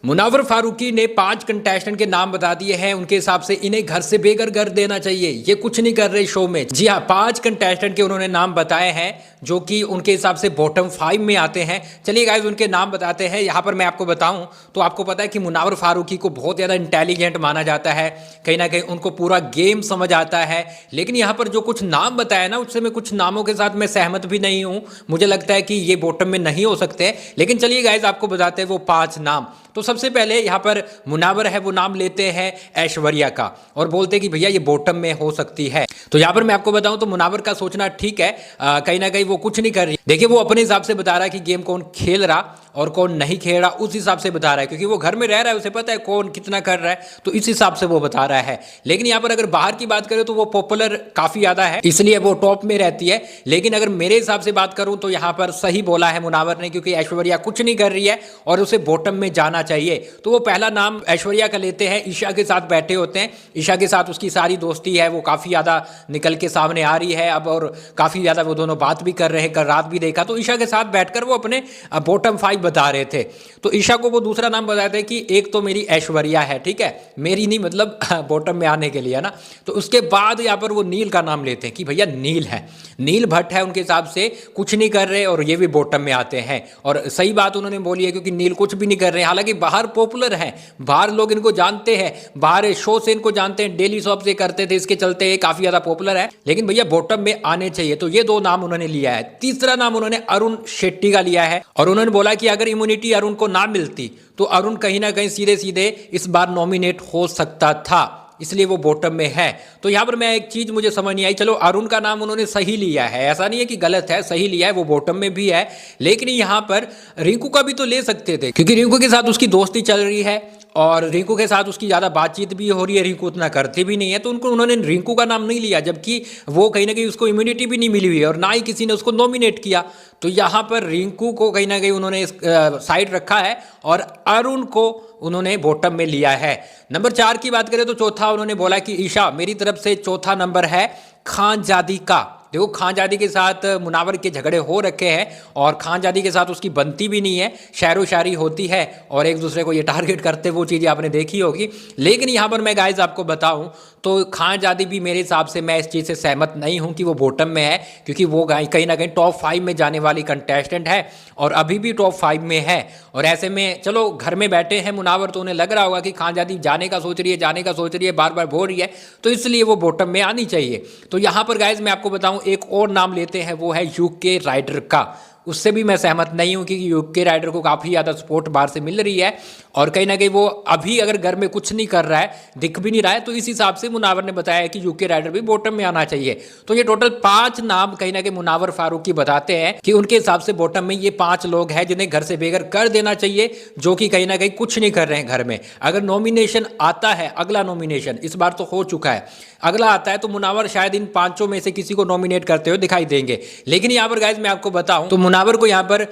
मुनावर फारूकी ने 5 कंटेस्टेंट के नाम बता दिए हैं। उनके हिसाब से इन्हें घर से बेघर कर देना चाहिए। ये कुछ नहीं कर रहे शो में। जी हाँ, 5 कंटेस्टेंट के उन्होंने नाम बताए हैं जो कि उनके हिसाब से बॉटम 5 में आते हैं। चलिए गाइस, उनके नाम बताते हैं। यहाँ पर मैं आपको बताऊं तो आपको पता है कि मुनावर फारूकी को बहुत ज़्यादा इंटेलिजेंट माना जाता है। कहीं ना कहीं उनको पूरा गेम समझ आता है। लेकिन यहाँ पर जो कुछ नाम बताया ना, उससे मैं कुछ नामों के साथ मैं सहमत भी नहीं हूँ। मुझे लगता है कि ये बॉटम में नहीं हो सकते। लेकिन चलिए गाइस, आपको बताते हैं वो 5 नाम। तो सबसे पहले यहाँ पर मुनावर है, वो नाम लेते हैं ऐश्वर्या का और बोलते हैं कि भैया ये बॉटम में हो सकती है। तो यहाँ पर मैं आपको बताऊं तो मुनावर का सोचना ठीक है। कहीं ना कहीं वो कुछ नहीं कर रही। देखिए, वो अपने हिसाब से बता रहा है कि गेम कौन खेल रहा और कौन नहीं खेल रहा, उस हिसाब से बता रहा है। क्योंकि वो घर में रह रहा है, उसे पता है कौन कितना कर रहा है, तो इस हिसाब से वो बता रहा है। लेकिन यहाँ पर अगर बाहर की बात करें तो वो पॉपुलर काफी ज्यादा है, इसलिए वो टॉप में रहती है। लेकिन अगर मेरे हिसाब से बात करूं तो यहाँ पर सही बोला है मुनावर ने, क्योंकि ऐश्वर्या कुछ नहीं कर रही है और उसे बॉटम में जाना चाहिए। तो वो पहला नाम ऐश्वर्या का लेते हैं। ईशा के साथ बैठे होते हैं। ईशा के साथ उसकी सारी दोस्ती है, वो काफी ज्यादा निकल के सामने आ रही है अब, और काफी ज्यादा वो दोनों बात भी कर रहे हैं। कल रात भी देखा तो ईशा के साथ बैठकर वो अपने बॉटम 5 बता रहे थे। तो ईशा को वो दूसरा नाम बताते हैं कि एक तो मेरी ऐश्वर्या है, ठीक है, मेरी नहीं मतलब बॉटम में आने के लिए, है ना। तो उसके बाद यहाँ पर वो नील का नाम लेते हैं कि भैया नील है, नील भट्ट है उनके हिसाब से, कुछ नहीं कर रहे और ये भी बॉटम में आते हैं। और सही बात उन्होंने बोली है, क्योंकि नील कुछ भी नहीं कर रहे हैं। हालांकि बाहर पॉपुलर हैं, बाहर लोग इनको जानते हैं, बाहर शो से इनको जानते हैं, डेली शॉप से करते थे, इसके चलते काफी ज्यादा पॉपुलर है। लेकिन भैया बॉटम में आने चाहिए। तो ये 2 नाम उन्होंने लिया है। तीसरा नाम उन्होंने अरुण शेट्टी का लिया है और उन्होंने बोला कि अगर इम्यूनिटी अरुण को ना मिलती तो अरुण कहीं ना कहीं सीधे सीधे इस बार नॉमिनेट हो सकता था, इसलिए वो बॉटम में है। तो यहाँ पर मैं एक चीज मुझे समझ नहीं आई। चलो, अरुण का नाम उन्होंने सही लिया है, ऐसा नहीं है कि गलत है, सही लिया है, वो बॉटम में भी है। लेकिन यहाँ पर रिंकू का भी तो ले सकते थे, क्योंकि रिंकू के साथ उसकी दोस्ती चल रही है और रिंकू के साथ उसकी ज़्यादा बातचीत भी हो रही है। रिंकू उतना करती भी नहीं है, तो उन्होंने रिंकू का नाम नहीं लिया, जबकि वो कहीं ना कहीं उसको इम्यूनिटी भी नहीं मिली हुई है और ना ही किसी ने उसको नॉमिनेट किया। तो यहाँ पर रिंकू को कहीं ना कहीं उन्होंने साइड रखा है और अरुण को उन्होंने बॉटम में लिया है। नंबर 4 की बात करें तो चौथा उन्होंने बोला कि ईशा, मेरी तरफ से चौथा नंबर है खानजादी का। देखो, खानजादी के साथ मुनावर के झगड़े हो रखे हैं और खानजादी के साथ उसकी बनती भी नहीं है, शायरो शायरी होती है और एक दूसरे को ये टारगेट करते, वो चीज़ें आपने देखी होगी। लेकिन यहाँ पर मैं गाइज आपको बताऊं तो खानजादी भी मेरे हिसाब से, मैं इस चीज़ से सहमत नहीं हूँ कि वो बॉटम में है, क्योंकि वो कहीं ना कहीं टॉप 5 में जाने वाली कंटेस्टेंट है और अभी भी टॉप 5 में है। और ऐसे में चलो, घर में बैठे हैं मुनावर, तो उन्हें लग रहा होगा कि खानजादी जाने का सोच रही है, जाने का सोच रही है, बार बार बोल रही है, तो इसलिए वो बॉटम में आनी चाहिए। तो यहाँ पर गाइज मैं आपको बताऊं, एक और नाम लेते हैं, वो है यूके राइडर का। उससे भी मैं सहमत नहीं हूं, क्योंकि यूके राइडर को काफ़ी ज़्यादा सपोर्ट बाहर से मिल रही है और कहीं ना कहीं वो अभी अगर घर में कुछ नहीं कर रहा है, दिख भी नहीं रहा है, तो इस हिसाब से मुनावर ने बताया है कि यूके राइडर भी बॉटम में आना चाहिए। तो ये टोटल 5 नाम कहीं ना कहीं मुनावर फारूकी बताते हैं कि उनके हिसाब से बॉटम में ये 5 लोग हैं जिन्हें घर से बेघर कर देना चाहिए, जो कि कहीं ना कहीं कुछ नहीं कर रहे हैं घर में। अगर नॉमिनेशन आता है, अगला नॉमिनेशन इस बार तो हो चुका है, अगला आता है तो मुनावर शायद इन 5 में से किसी को नॉमिनेट करते हुए दिखाई देंगे। लेकिन यहाँ पर गाइज मैं आपको बताऊं तो मुनावर को यहाँ पर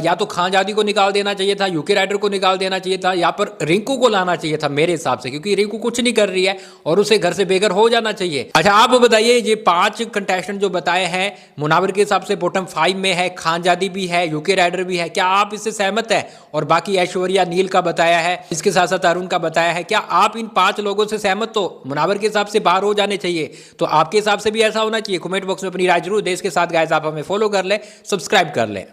या तो खानजादी को निकाल देना चाहिए था, यूके राइडर को निकाल देना चाहिए था, यहाँ पर रिंकू को लाना चाहिए था मेरे हिसाब से, क्योंकि रिंकू कुछ नहीं कर रही है और उसे घर से बेघर हो जाना चाहिए। अच्छा, आप बताइए, ये 5 कंटेस्टेंट जो बताए हैं मुनावर के हिसाब से बॉटम 5 में है, खानजादी भी है, यूके राइडर भी है, क्या आप इससे सहमत है? और बाकी ऐश्वर्या, नील का बताया है, इसके साथ साथ अरुण का बताया है, क्या आप इन 5 लोगों से सहमत हो? मुनावर के हिसाब से बाहर हो जाने चाहिए, तो आपके हिसाब से भी ऐसा होना चाहिए? कमेंट बॉक्स में अपनी राय जरूर दें। इसके साथ गाइस आप हमें फॉलो कर लें, सब्सक्राइब कर लें।